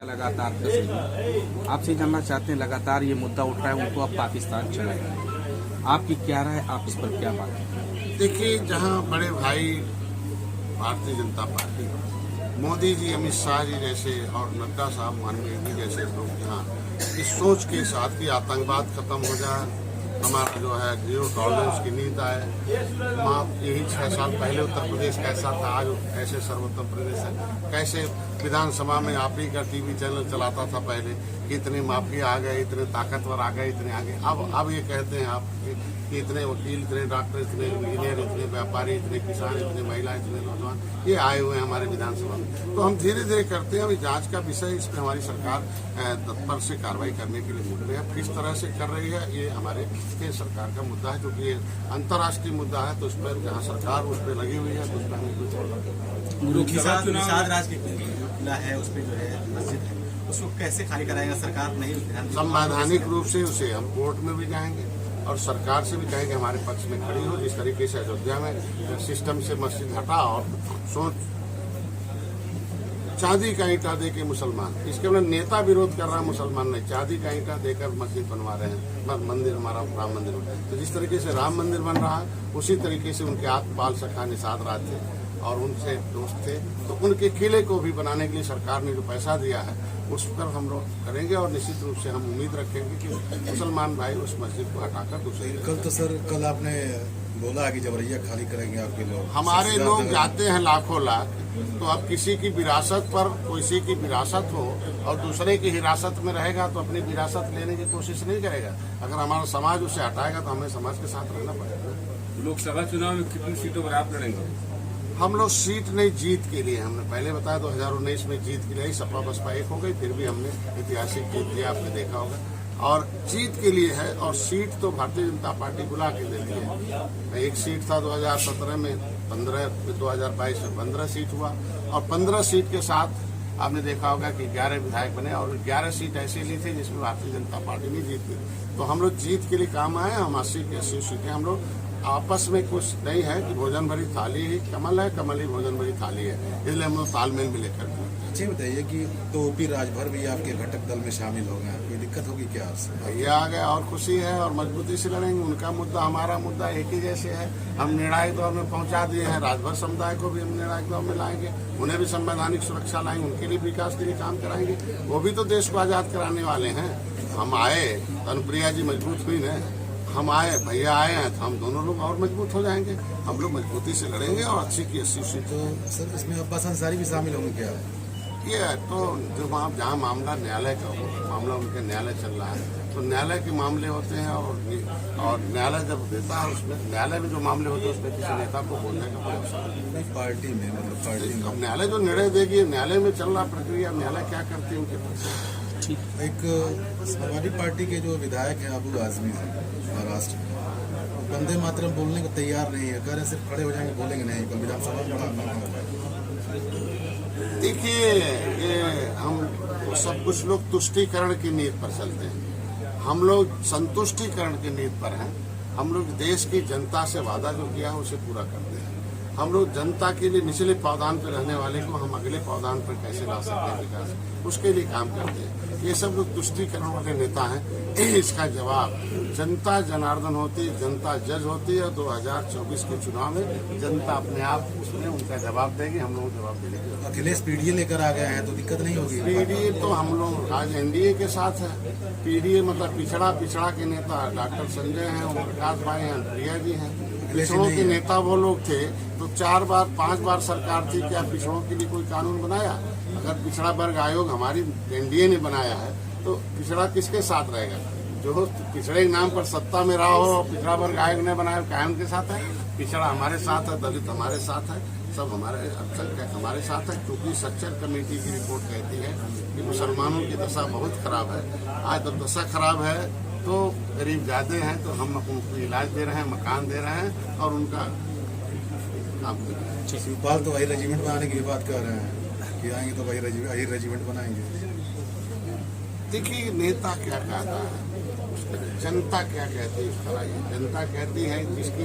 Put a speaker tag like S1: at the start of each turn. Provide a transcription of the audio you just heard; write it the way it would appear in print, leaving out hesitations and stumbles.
S1: लगातार आपसे जानना चाहते हैं, लगातार ये मुद्दा उठ रहा है, उनको अब पाकिस्तान चला गया, आपकी क्या राय, आप इस पर क्या बात है?
S2: देखिए, जहां बड़े भाई भारतीय जनता पार्टी, मोदी जी, अमित शाह जी जैसे और नड्डा साहब, माननीय जी जैसे लोग यहाँ इस सोच के साथ कि आतंकवाद खत्म हो जाए, हमारा जो है जीरो टॉलरेंस की नीति आए। वहाँ यही 6 साल पहले उत्तर प्रदेश कैसा था, आज कैसे सर्वोत्तम प्रदेश है। कैसे विधानसभा में आप ही का टीवी चैनल चलाता था पहले कि इतने माफिया आ गए, इतने ताकतवर आ गए, इतने आगे। अब ये कहते हैं आप कि इतने वकील, इतने डॉक्टर, इतने इंजीनियर, इतने व्यापारी, इतने किसान, इतने महिला, इतने नौजवान ये आए हुए हैं हमारे विधानसभा में। तो हम धीरे धीरे करते हैं। अभी जांच का विषय, इस पर हमारी सरकार तत्पर से कार्रवाई करने के लिए मुड़ रही है। किस तरह से कर रही है ये हमारे सरकार का मुद्दा है, क्योंकि ये अंतर्राष्ट्रीय मुद्दा है। तो उस पर जहाँ सरकार उस पर लगी हुई है तो उस पर हमें कुछ
S3: निषाद राज के किला है, उस पर जो है मस्जिद है, उसको कैसे खाली कराएगा सरकार? नहीं,
S2: संवैधानिक रूप से उसे हम कोर्ट में भी जाएंगे और सरकार से भी कहेंगे हमारे पक्ष में खड़ी हो। जिस तरीके से अयोध्या में सिस्टम से मस्जिद हटा और सोच चांदी का ईंटा दे के मुसलमान, इसके मतलब नेता विरोध कर रहा है, मुसलमान नहीं, चांदी का ईंटा देकर मस्जिद बनवा रहे हैं, मंदिर हमारा राम मंदिर। तो जिस तरीके से राम मंदिर बन रहा है उसी तरीके से उनके आत्मपाल सखा निषाद राज थे और उनसे दोस्त थे, तो उनके किले को भी बनाने के लिए सरकार ने जो पैसा दिया है उस पर हम लोग करेंगे। और निश्चित रूप से हम उम्मीद रखेंगे कि मुसलमान भाई उस मस्जिद को हटाकर दूसरे।
S4: कल आपने बोला कि जबरिया खाली करेंगे आपके लोग,
S2: हमारे लोग जाते हैं लाखों लाख। तो अब किसी की विरासत पर, किसी की विरासत हो और दूसरे की हिरासत में रहेगा तो अपनी विरासत लेने की कोशिश नहीं करेगा। अगर हमारा समाज उसे हटाएगा तो हमें समाज के साथ रहना पड़ेगा।
S5: लोकसभा चुनाव में कितनी सीटों पर आप लड़ेंगे?
S2: हम लोग सीट नहीं, जीत के लिए। हमने पहले बताया 2019 में जीत के लिए सपा बसपा एक हो गई, फिर भी हमने ऐतिहासिक जीत दिया, आपने देखा होगा। और जीत के लिए है, और सीट तो भारतीय जनता पार्टी बुला के देती है। एक सीट था 2017 में, 2022 में 15 सीट हुआ, और 15 सीट के साथ आपने देखा होगा कि 11 विधायक बने, और 11 सीट ऐसी ली थी जिसमें भारतीय जनता पार्टी नहीं जीती। तो हम लोग जीत के लिए काम आए। हम 80 की 80 सीटें, हम लोग आपस में कुछ नहीं है कि भोजन भरी थाली ही कमल है, कमल ही भोजन भरी थाली है, इसलिए हम लोग तालमेल में लेकर।
S4: अच्छी बताइए कि तो ओपी राजभर भी आपके घटक दल में शामिल हो गए, कोई दिक्कत होगी क्या आपसे?
S2: भैया आ गया और खुशी है, और मजबूती से लड़ेंगे। उनका मुद्दा हमारा मुद्दा एक ही जैसे है। हम निर्णायक दौर में पहुंचा दिए हैं, राजभर समुदाय को भी हम निर्णायक दौर में लाएंगे, उन्हें भी संवैधानिक सुरक्षा लाएंगे, उनके लिए विकास के लिए काम कराएंगे। वो भी तो देश को आजाद कराने वाले हैं। हम आए, अनुप्रिया जी मजबूत हुई न, हम आए, भैया आए हैं, तो हम दोनों लोग और मजबूत हो जाएंगे। हम लोग मजबूती से लड़ेंगे और 80 की 80 सीट।
S4: तो सर इसमें अब्बास अंसारी भी शामिल होंगे क्या?
S2: ये तो जो वहाँ जहाँ मामला न्यायालय का हो, मामला उनके न्यायालय चल रहा है, तो न्यायालय के मामले होते हैं, और न्यायालय जब देता है उसमें, न्यायालय में जो मामले होते हैं उसमें किसी नेता को बोलने का कोई अवसर नहीं।
S4: पार्टी में, मतलब पार्टी में
S2: न्यायालय जो निर्णय देगी, न्यायालय में चल रहा प्रक्रिया, न्यायालय क्या करती है उनके पास।
S4: एक समाजवादी पार्टी के जो विधायक हैं अबू आजमी महाराष्ट्र में, वंदे मातरम बोलने को तैयार नहीं है, कह रहे सिर्फ खड़े हो जाएंगे, बोलेंगे नहीं, कल विधानसभा में बड़ा हंगामा होगा।
S2: देखिए, ये हम सब कुछ लोग तुष्टीकरण की नीति पर चलते हैं, हम लोग संतुष्टीकरण की नीति पर हैं। हम लोग देश की जनता से वादा जो किया है उसे पूरा करते हैं। हम लोग जनता के लिए निचले पावदान पर रहने वाले को हम अगले पावदान पर कैसे ला सकते हैं विकास, उसके लिए काम करते हैं। ये सब लोग तुष्टीकरण वाले नेता हैं। इसका जवाब जनता जनार्दन होती, जनता जज होती है। 2024 के चुनाव में जनता अपने आप उसमें उनका जवाब देगी, हम लोग जवाब देंगे।
S4: अखिलेश पीडीए लेकर आ गए हैं तो दिक्कत नहीं होगी?
S2: पीडीए तो हम लोग आज एनडीए के साथ है। पीडीए मतलब पिछड़ा के नेता डॉक्टर संजय हैं, ओम प्रकाश भाई हैं, प्रिया जी हैं। पिछड़ों के नेता वो लोग थे, तो 4 बार 5 बार सरकार थी, क्या पिछड़ों के लिए कोई कानून बनाया? अगर पिछड़ा वर्ग आयोग हमारी एनडीए ने बनाया है तो पिछड़ा किसके साथ रहेगा? जो पिछड़े के नाम पर सत्ता में रहा हो, पिछड़ा वर्ग आयोग ने बनाया, कायम के साथ है। पिछड़ा हमारे साथ है, दलित हमारे साथ है, सब हमारे अल्पसंख्यक हमारे साथ है। क्योंकि सच्चर कमेटी की रिपोर्ट कहती है कि मुसलमानों की दशा बहुत खराब है। आज जब दशा खराब है तो गरीब ज्यादा हैं, तो हम उनको इलाज दे रहे हैं, मकान दे रहे हैं और उनका काम कर रहे हैं।
S4: शिवपाल तो वही रेजिमेंट बनाने की बात कर रहे हैं कि आएंगे तो वही रेजिमेंट बनाएंगे।
S2: देखिए, नेता क्या कहता है, जनता क्या कहती है, इस तरह जनता कहती है जिसकी